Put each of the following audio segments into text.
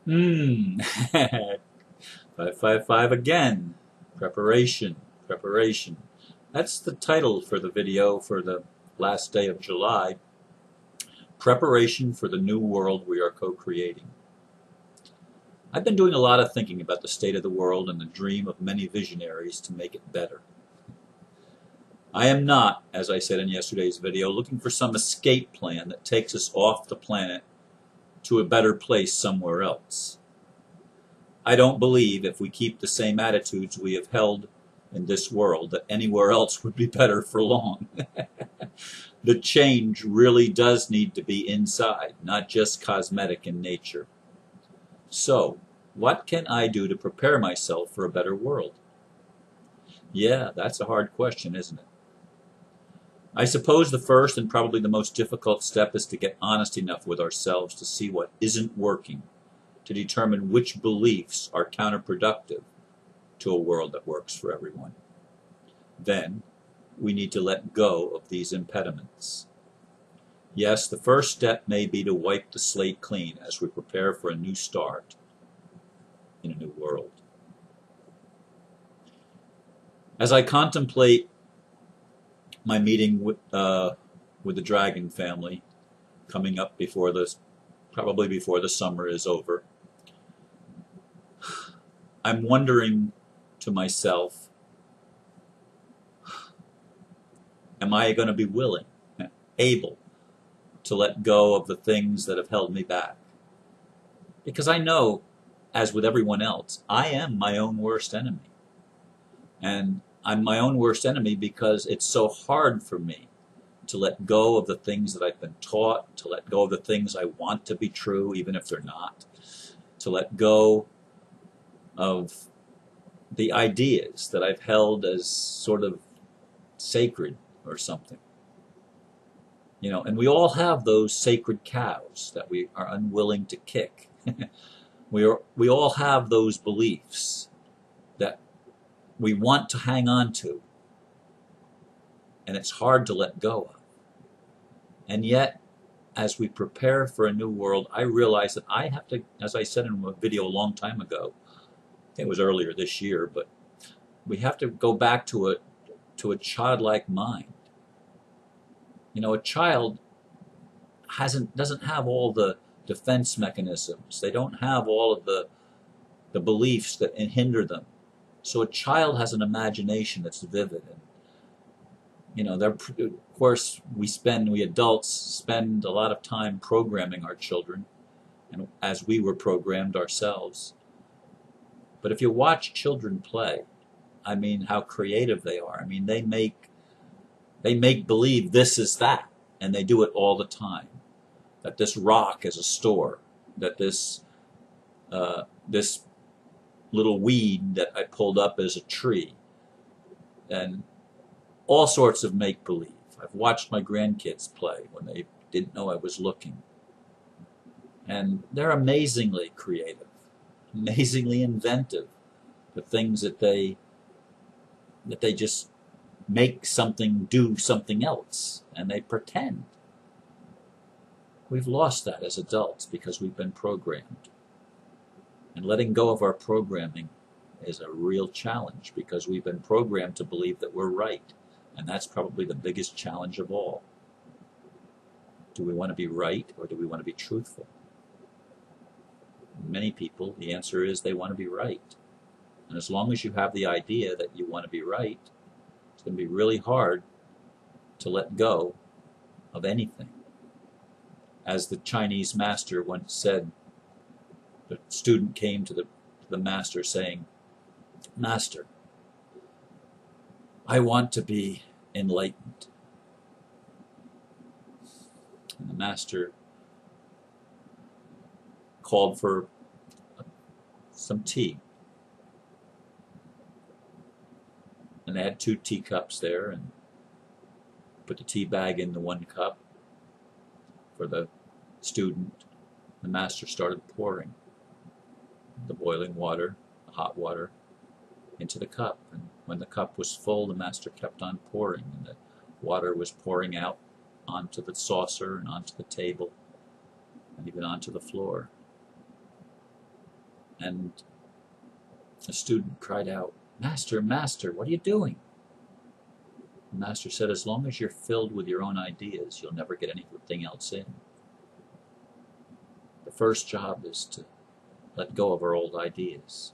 Hmm. 555 again. Preparation. Preparation. That's the title for the video for the last day of July. Preparation for the new world we are co-creating. I've been doing a lot of thinking about the state of the world and the dream of many visionaries to make it better. I am not, as I said in yesterday's video, looking for some escape plan that takes us off the planet to a better place somewhere else. I don't believe if we keep the same attitudes we have held in this world that anywhere else would be better for long. The change really does need to be inside, not just cosmetic in nature. So, what can I do to prepare myself for a better world? Yeah, that's a hard question, isn't it? I suppose the first and probably the most difficult step is to get honest enough with ourselves to see what isn't working, to determine which beliefs are counterproductive to a world that works for everyone. Then, we need to let go of these impediments. Yes, the first step may be to wipe the slate clean as we prepare for a new start in a new world. As I contemplate my meeting with the dragon family coming up probably before the summer is over, I'm wondering to myself, am I going to be willing, able to let go of the things that have held me back? Because I know, as with everyone else, I am my own worst enemy. And I'm my own worst enemy because it's so hard for me to let go of the things that I've been taught, to let go of the things I want to be true, even if they're not, to let go of the ideas that I've held as sort of sacred or something. You know, and we all have those sacred cows that we are unwilling to kick. We all have those beliefs that we want to hang on to, and it's hard to let go of. And yet, as we prepare for a new world, I realize that I have to, as I said in a video a long time ago, I think it was earlier this year, but we have to go back to a childlike mind. You know, a child doesn't have all the defense mechanisms. They don't have all of the beliefs that hinder them. So a child has an imagination that's vivid. And, you know, of course, we adults spend a lot of time programming our children, and as we were programmed ourselves. But if you watch children play, I mean, how creative they are. I mean, they make believe this is that, and they do it all the time. That this rock is a store, that this little weed that I pulled up is a tree, and all sorts of make-believe. I've watched my grandkids play when they didn't know I was looking, and they're amazingly creative, amazingly inventive. The things that they just make something do something else, and they pretend. We've lost that as adults because we've been programmed. And letting go of our programming is a real challenge because we've been programmed to believe that we're right. And that's probably the biggest challenge of all. Do we want to be right or do we want to be truthful? Many people, the answer is they want to be right. And as long as you have the idea that you want to be right, it's going to be really hard to let go of anything. As the Chinese master once said, the student came to the master saying, "Master, I want to be enlightened." And the master called for some tea. And they had 2 teacups there, and put the tea bag in the 1 cup for the student. The master started pouring the boiling water, the hot water, into the cup. And when the cup was full, the master kept on pouring, and the water was pouring out onto the saucer and onto the table and even onto the floor. And a student cried out, "Master, Master, what are you doing?" The master said, "As long as you're filled with your own ideas, you'll never get anything else in. The first job is to let go of our old ideas.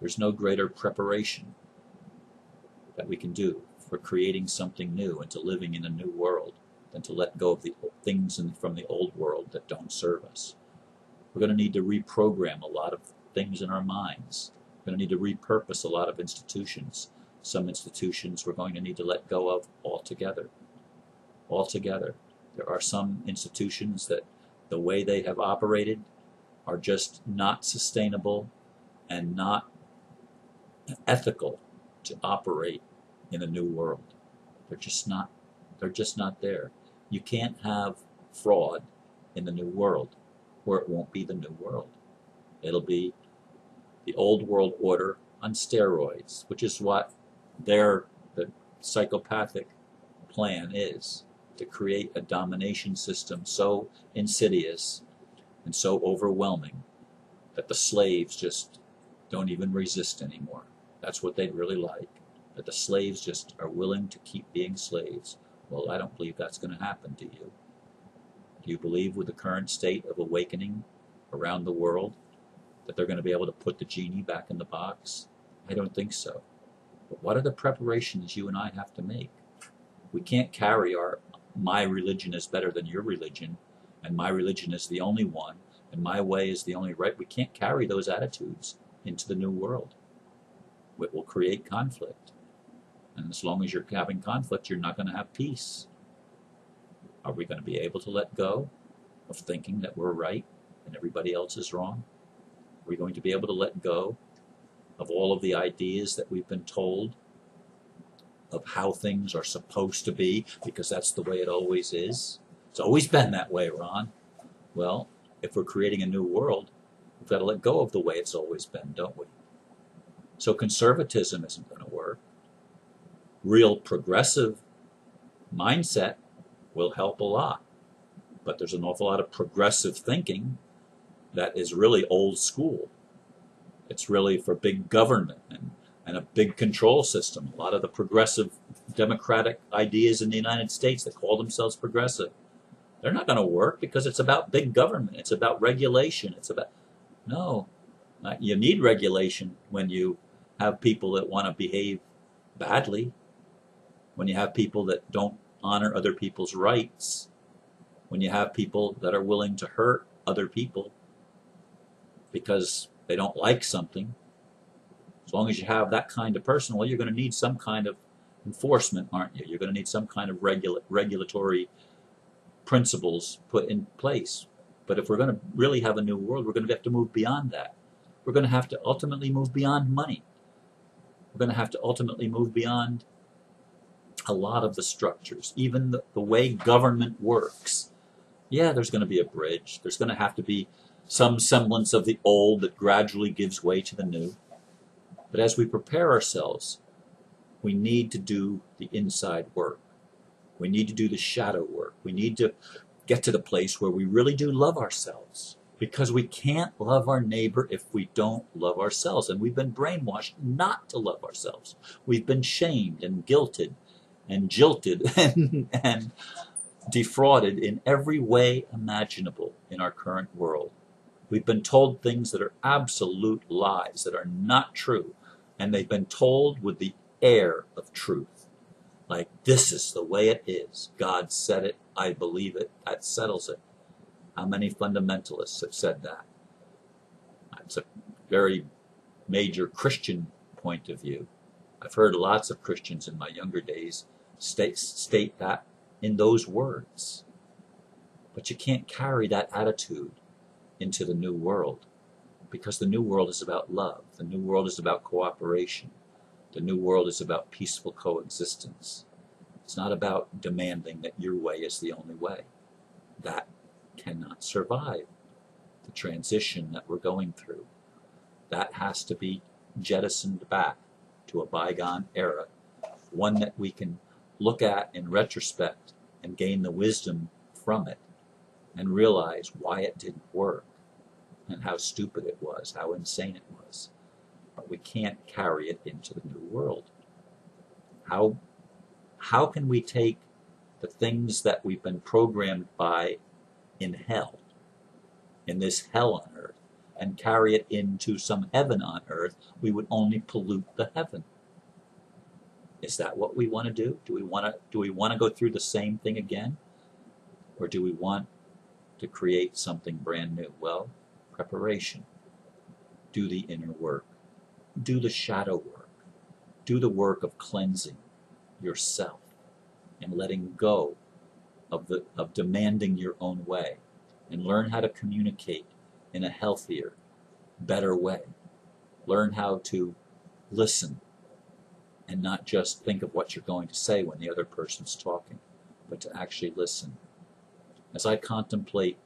There's no greater preparation that we can do for creating something new and to living in a new world than to let go of the things from the old world that don't serve us. We're going to need to reprogram a lot of things in our minds. We're going to need to repurpose a lot of institutions. Some institutions we're going to need to let go of altogether. Altogether. There are some institutions that the way they have operated are just not sustainable and not ethical to operate in a new world. They're just not there. You can't have fraud in the new world, or it won't be the new world. It'll be the old world order on steroids, which is what the psychopathic plan is, to create a domination system so insidious and so overwhelming that the slaves just don't even resist anymore. That's what they'd really like, that the slaves just are willing to keep being slaves. Well, I don't believe that's going to happen to you. Do you believe with the current state of awakening around the world that they're going to be able to put the genie back in the box? I don't think so. But what are the preparations you and I have to make? We can't carry my religion is better than your religion, and my religion is the only one, and my way is the only right. We can't carry those attitudes into the new world. It will create conflict. And as long as you're having conflict, you're not going to have peace. Are we going to be able to let go of thinking that we're right and everybody else is wrong? Are we going to be able to let go of all of the ideas that we've been told of how things are supposed to be, because that's the way it always is? It's always been that way, Ron. Well, if we're creating a new world, we've got to let go of the way it's always been, don't we? So conservatism isn't going to work. Real progressive mindset will help a lot. But there's an awful lot of progressive thinking that is really old school. It's really for big government and a big control system. A lot of the progressive democratic ideas in the United States that call themselves progressive, they're not going to work because it's about big government. It's about regulation. No, you need regulation when you have people that want to behave badly, when you have people that don't honor other people's rights, when you have people that are willing to hurt other people because they don't like something. As long as you have that kind of person, well, you're going to need some kind of enforcement, aren't you? You're going to need some kind of regulatory principles put in place. But if we're going to really have a new world, we're going to have to move beyond that. We're going to have to ultimately move beyond money. We're going to have to ultimately move beyond a lot of the structures, even the way government works. Yeah, there's going to be a bridge. There's going to have to be some semblance of the old that gradually gives way to the new. But as we prepare ourselves, we need to do the inside work. We need to do the shadow work. We need to get to the place where we really do love ourselves, because we can't love our neighbor if we don't love ourselves. And we've been brainwashed not to love ourselves. We've been shamed and guilted and jilted and defrauded in every way imaginable in our current world. We've been told things that are absolute lies, that are not true, and they've been told with the air of truth. Like, this is the way it is. God said it. I believe it. That settles it. How many fundamentalists have said that? It's a very major Christian point of view. I've heard lots of Christians in my younger days state that in those words. But you can't carry that attitude into the new world, because the new world is about love. The new world is about cooperation. The new world is about peaceful coexistence. It's not about demanding that your way is the only way. That cannot survive the transition that we're going through. That has to be jettisoned back to a bygone era, one that we can look at in retrospect and gain the wisdom from it and realize why it didn't work. and how stupid it was, how insane it was. But we can't carry it into the new world. How, how can we take the things that we've been programmed by in hell, in this hell on earth, and carry it into some heaven on earth? We would only pollute the heaven. Is that what we want to do? Do we want to go through the same thing again? Or do we want to create something brand new? Well, preparation. Do the inner work. Do the shadow work. Do the work of cleansing yourself and letting go of demanding your own way, and learn how to communicate in a healthier, better way. Learn how to listen and not just think of what you're going to say when the other person's talking, but to actually listen. As I contemplate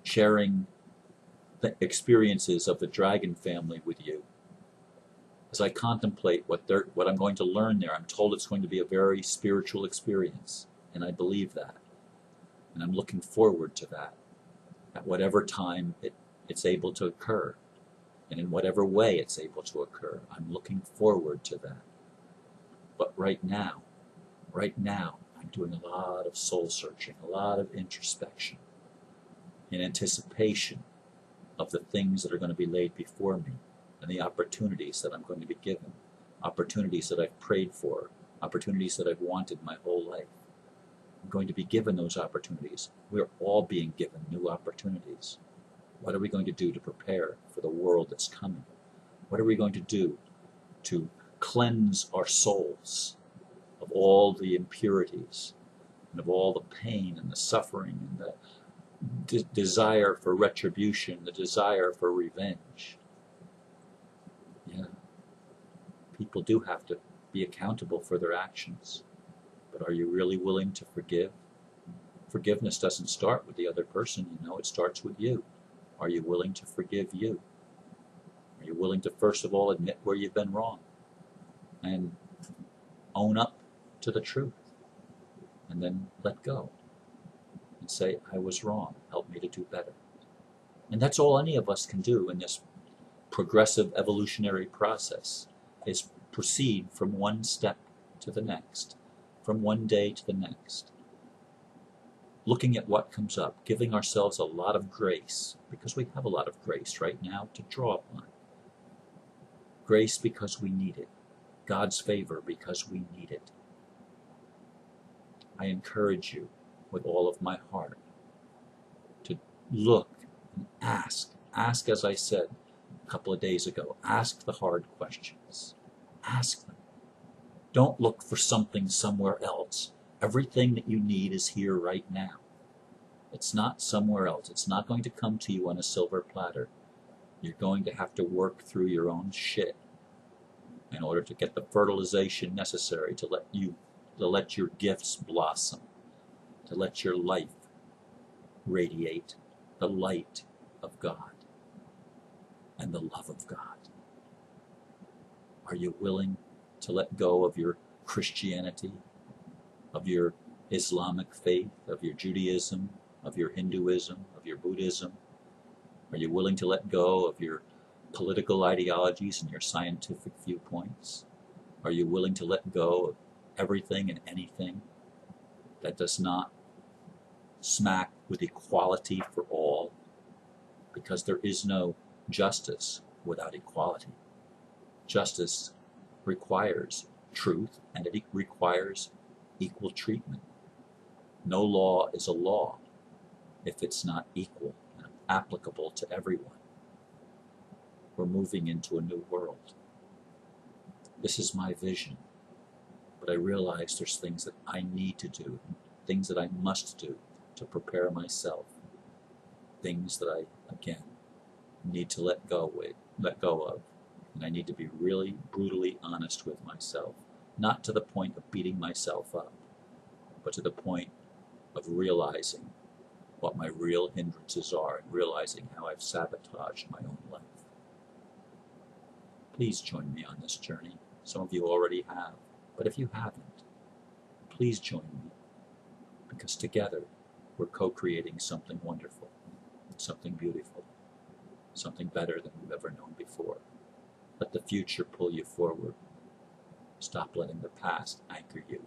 sharing the experiences of the dragon family with you, as I contemplate what I'm going to learn there, I'm told it's going to be a very spiritual experience, and I believe that. And I'm looking forward to that, at whatever time it's able to occur, and in whatever way it's able to occur. I'm looking forward to that. But right now, I'm doing a lot of soul searching, a lot of introspection, in anticipation of the things that are going to be laid before me, and the opportunities that I'm going to be given, opportunities that I've prayed for, opportunities that I've wanted my whole life. I'm going to be given those opportunities. We're all being given new opportunities. What are we going to do to prepare for the world that's coming? What are we going to do to cleanse our souls of all the impurities and of all the pain and the suffering and the desire for retribution, the desire for revenge? Yeah, people do have to be accountable for their actions. But are you really willing to forgive? Forgiveness doesn't start with the other person, it starts with you. Are you willing to forgive you? Are you willing to first of all admit where you've been wrong and own up to the truth, and then let go and say, I was wrong, help me to do better? And that's all any of us can do in this progressive evolutionary process, is proceed from one step to the next, from one day to the next, looking at what comes up, giving ourselves a lot of grace, because we have a lot of grace right now to draw upon. Grace because we need it. God's favor because we need it. I encourage you with all of my heart to look and ask. Ask, as I said a couple of days ago, ask the hard questions. Ask them. Don't look for something somewhere else. Everything that you need is here right now. It's not somewhere else. It's not going to come to you on a silver platter. You're going to have to work through your own shit in order to get the fertilization necessary to let your gifts blossom, to let your life radiate the light of God and the love of God. Are you willing to let go of your Christianity, of your Islamic faith, of your Judaism, of your Hinduism, of your Buddhism? Are you willing to let go of your political ideologies and your scientific viewpoints? Are you willing to let go of everything and anything that does not smack with equality for all? Because there is no justice without equality. Justice requires truth, and it requires equal treatment. No law is a law if it's not equal and applicable to everyone. We're moving into a new world. This is my vision, but I realize there's things that I need to do, things that I must do to prepare myself, things that I, again, need to let go of. And I need to be really brutally honest with myself, not to the point of beating myself up, but to the point of realizing what my real hindrances are and realizing how I've sabotaged my own life. Please join me on this journey. Some of you already have, but if you haven't, please join me, because together we're co-creating something wonderful, something beautiful. something better than we've ever known before. Let the future pull you forward. Stop letting the past anchor you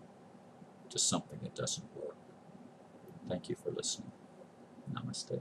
to something that doesn't work. Thank you for listening. Namaste.